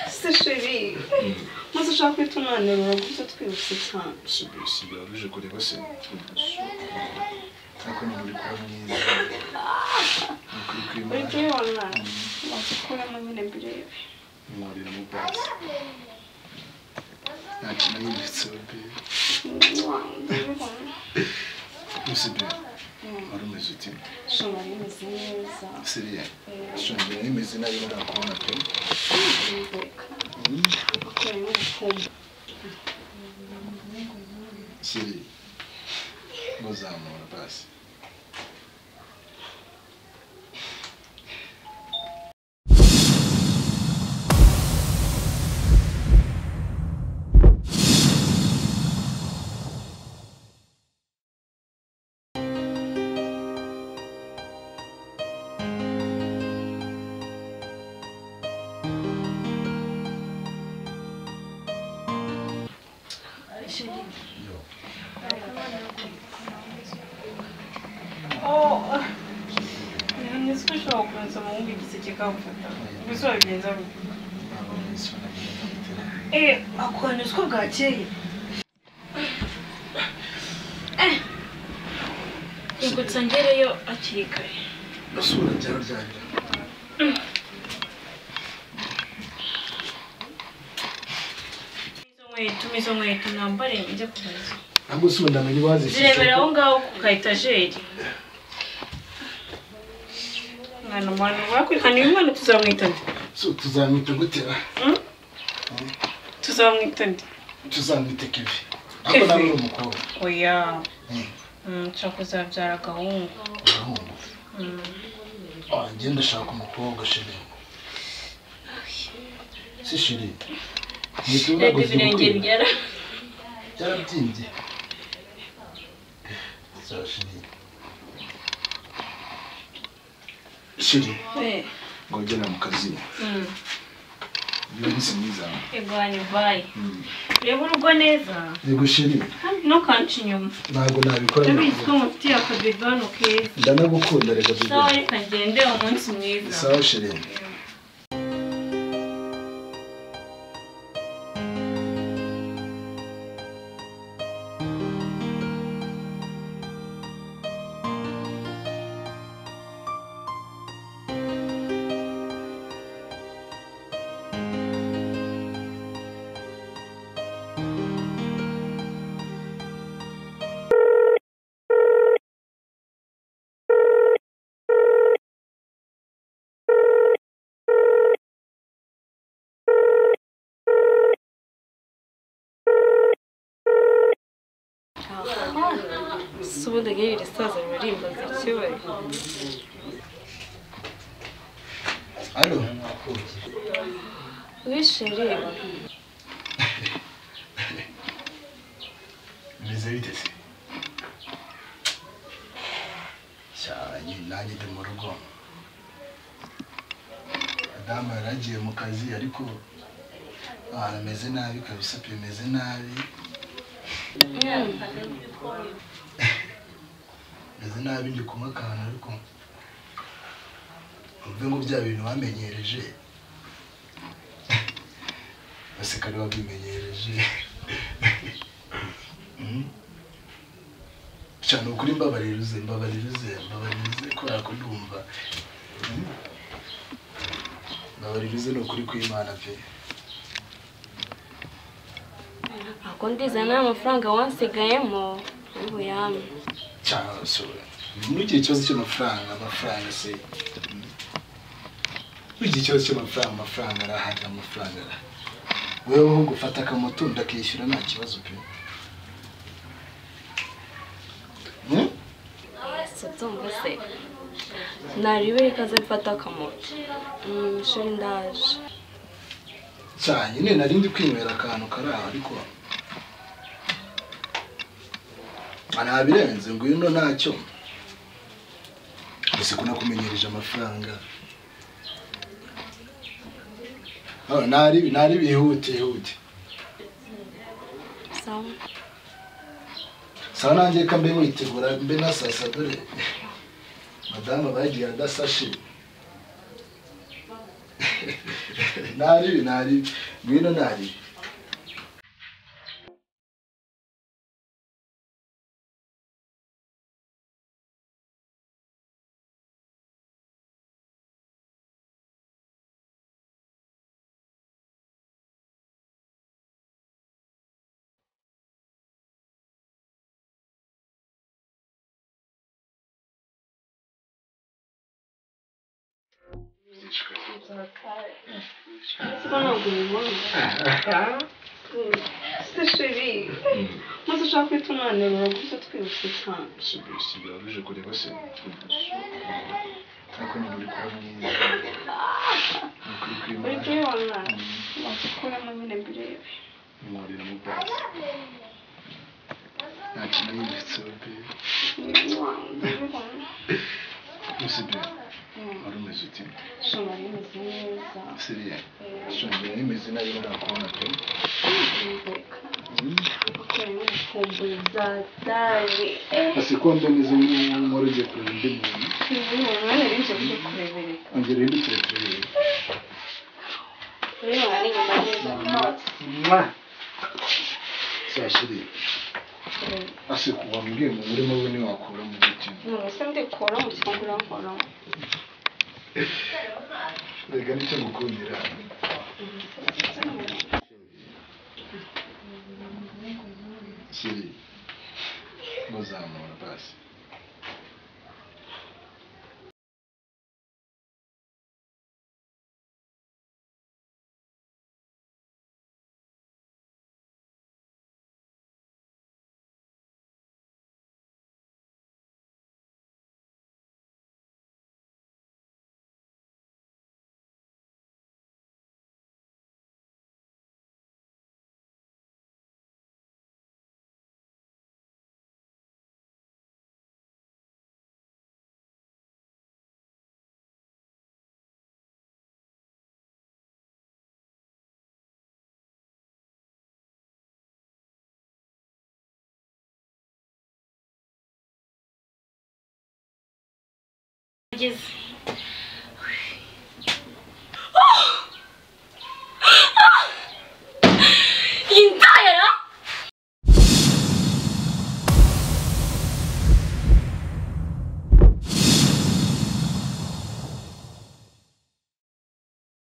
C'est chérie. Moi, je suis tout le monde. Je suis tout ça. C'est je connais pas ça. Ako ni muri kwa mwiza. Ok, on a. On se colle à mon bref. Muri na mupasi. Nakina yibitse be. C'est bien. Arumeze uti. Shoma imeze neza. C'est bien. Shoma imeze nayo nakubona pe. Siri. Muzamura basi. Akwana siko bwakeye. Ingutsa ngereyo akiri kare. Basura byarajya. Tumizo nkweto nambare njye kubaza. Ntabwo se ndamenye bazi. Zirebera aho ngaho ku kayitajeri. Mwana wakwikana imana tuzamwita nde? So tuzamwita gutera. Tuzamwita nde? Tuzamwita Kevin. Ako nawe umukobwa. Oya. Nshaka kuzabyara agahungu. Njye ndashaka umukobwa shiri. Si shiri. Reka ibirenge byara. Byarabyimbye. So shiri. Shiri. Ngo ugera mu kazi. Yunze mwiza. Egwani bye. Reba urugo neza. Yego shiri. No kanci nyuma. Ntabwo nabikora. Ndabizi ko mufitiye akabibano keza. Ndanagukunda reka bibone. Sawa reka ngende umunsi mwiza. Sawa shiri. Subundi ngiri risaza ririmba zikiwe. Allo. Oui chérie. Meze bite se? Cyane nanjye ndi mu rugo. Madame yaragiye mu kazi ariko ameze nabi kabisa pe meze nabi. Meze nabi ndi kumwe kana ariko ubwo ngo bya bintu bamenyereje. Base kare wabimenyereje. Cyane ukuri mbabaririze ko yakundumva. Mbabaririze no kuri kw'Imana pe. Akondiza n'amafaranga wansigayemo ubu yame. Cyane sura. Nugire ikibazo cy'amafaranga se. Nugire ikibazo cy'amafaranga arahari amafaranga. Wewe ho gufata akamoto ndakishyura nta kibazo pe. Sotomba se. Nariwe ikaze mfata akamoto. Shuri ndaje. Cyane nyine nari ndi kwinywera akantu karaha ariko anabirenze ngo ino ntacyo. Ese kunakumenyereje amafaranga. Nari bihute. Sawa nanjye kambe mwitegura mbe nasasa dore. Madame bagiye adasashe. Nari ngwino nari. Siko ntabwo ubibona. Se chéri, maze ushaka kwita unanirura gutyo twibutse cyane. Si birabuje kureba se. Ariko ni muri kuba mwiza. Uri kubibona? Bakuramo nyine mbirebe. Mwurira mu bwatsi. Nta kintu yibitseho pe. Ndabibona. Usibye. Wari umeze uti. Shoma rimeze neza. Siriya. Shoma rimeze nayo urakubona pe. Seconde nizo mworege kureba undi muntu. None rinje kujya kurebera. Ongera indi turebe. Rero ari nyuma neza. Sashiri. Ase kuwa mbwiye mu murimo we ni wakura mu giti. Se ndikora mu cyangwa nkora. Rega nicyo gukundira. Siri. Muzamura basi.